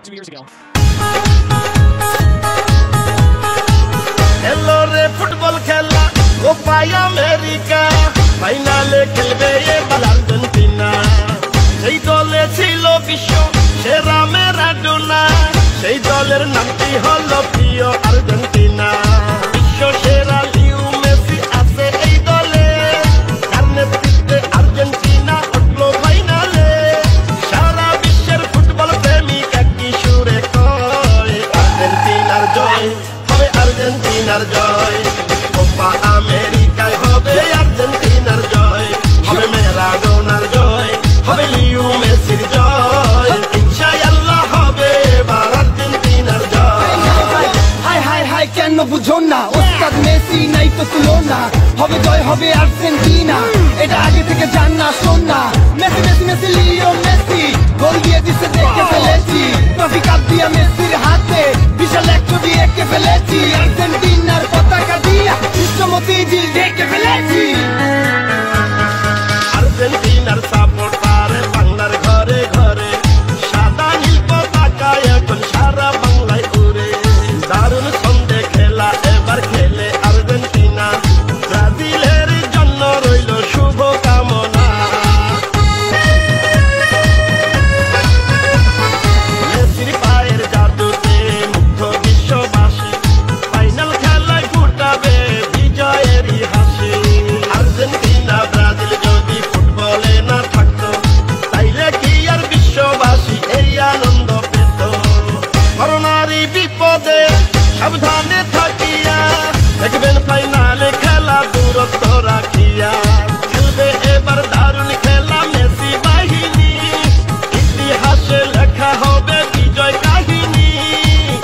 2 years ago. Hello रे football खेला Copa America फाइनाले खेलবে এবার আর্জেন্টিনা সেই দলে ছিল বিশ্ব সেরা ম্যারাডোনা সেই দলের নামটি হলো প্রিয় আর্জেন্টিনা বিশ্ব সেরা লিও মেসি আছে এই দলে তার নেতৃত্বে আর্জেন্টিনা উঠলো ফাইনালে সারা বিশ্বের ফুটবল প্রেমিক একই সুরে কয় আর্জেন্টিনার জয় হবে আর্জেন্টিনার জয় কোপা আমেরিকায় হবে আর্জেন্টিনার জয় হবে ম্যারাডোনার জয় হবে লিও মেসির জয় ইনশাআল্লাহ হবে এবার আর্জেন্টিনার জয় হাই হাই হাই কেন বুঝো না ওস্তাদ মেসি নাই তো তুলনা হবে জয় হবে আর্জেন্টিনা এটা আগে থেকে জান না শোন না Messi Messi Messi Leo Messi গোল দিয়ে দিছে দেখে ফেলেছি ট্রফি কাপ দিয়া মেসির হাতে বিশাল এক ছবি এঁকে ফেলেছি আর্জেন্টিনার পতাকা দিয়া বিশ্বমতি জিল ঢেকে ফেলেছি আর্জেন্টিনার সাপোর্টার বাংলার ঘরে ঘরে সাদা নীল পতাকা এখন সারা বাংলায় উড়ে দারুণ ছন্দে খেলা এবার খেলে আর্জেন্টিনা ব্রাজিলের জন্য রইল শুভ কামনা মেসির পায়ের জাদুতে মুগ্ধ বিশ্ববাসী ফাইনাল খেলায় ফুটাবে বিজয়েরই হাসি আর্জেন্টিনা ব্রাজিল যদি ফুটবলে না থাকতো তাইলে কি আর বিশ্ববাসী এই আনন্দ পেত করোনারই বিপদে সাবধানে থাকিয়া দেখবেন ফাইনালে খেলা দূরত্ব রাখিয়া খেলবে এবার দারুণ খেলা মেসি বাহিনী ইতিহাসে লেখা হবে বিজয় কাহিনী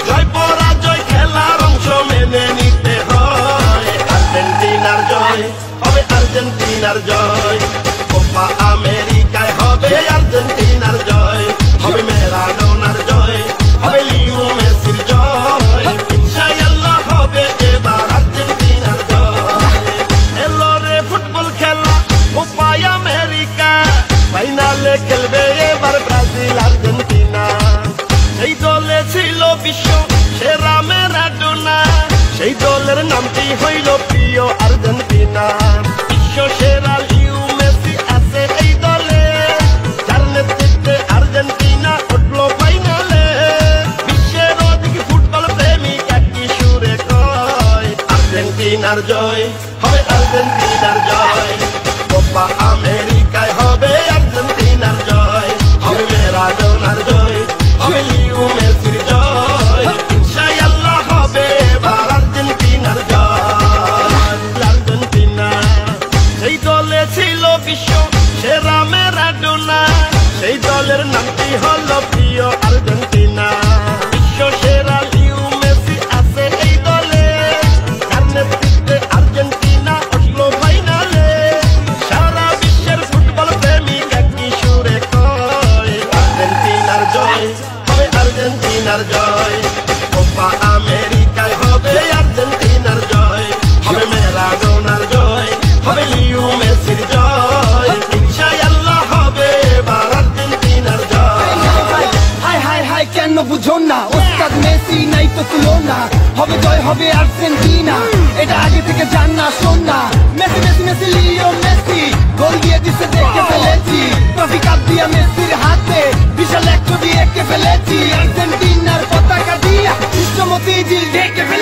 জয় পরাজয় খেলার অংশ মেনে নিতে হয় আর্জেন্টিনার জয় হবে আর্জেন্টিনার জয় কোপা আমেরিকায় হবে আর্জেন্টিনার জয় হবে ম্যারাডোনার জয় হবে লিও মেসির জয় ইনশাআল্লাহ হবে এবার আর্জেন্টিনার জয় হেলো রে ফুটবল খেলা কোপা আমেরিকা ফাইনালে খেলবে এবার ব্রাজিল আর্জেন্টিনা সেই দলে ছিল বিশ্ব সেরা ম্যারাডোনা সেই দলের নামটি হইল প্রিয় আর্জেন্টিনা বিশ্ব সেরা লিও মেসি আছে এই দলে যার নেতৃত্বে আর্জেন্টিনা উঠলো ফাইনালে বিশ্বের অধিক ফুটবল প্রেমিক একই সুরে কয় আর্জেন্টিনার জয় হবে আর্জেন্টিনার জয় কোপা আমেরিকায় হবে আর্জেন্টিনার জয় হবে ম্যারাডোনার জয় হবে লিও মেসির জয় ইনশাআল্লাহ হবে এবার আর্জেন্টিনার জয় আর্জেন্টিনা সেই দলে ছিল বিশ্ব সেরা ম্যারাডোনা সেই দলের নামটি হলো প্রিয় আর্জেন্টিনা বিশ্ব সেরা লিও মেসি আছে এই দলে তার নেতৃত্বে আর্জেন্টিনা উঠলো ফাইনালে সারা বিশ্বের ফুটবল প্রেমিক একই সুরে কয় আর্জেন্টিনার জয় হবে আর্জেন্টিনার জয় কোপা আমেরিকায় হবে আর্জেন্টিনার জয় হবে ম্যারাডোনার জয় হবে লিও মেসির জয় ইনশাআল্লাহ হবে এবার আর্জেন্টিনার জয় হাই হাই হাই কেন বুঝো না ওস্তাদ মেসি নাই তো তুলনা হবে জয় হবে আর্জেন্টিনা এটা আগে থেকে জান না শোন না Messi Messi Messi Leo Messi গোল দিয়ে দিছে দেখে ফেলেছি ট্রফি কাপ দিয়া মেসির হাতে বিশাল এক ছবি এঁকে ফেলেছি আর্জেন্টিনার পতাকা দিয়া বিশ্বমতি জিল ঢেকে ফেলেছি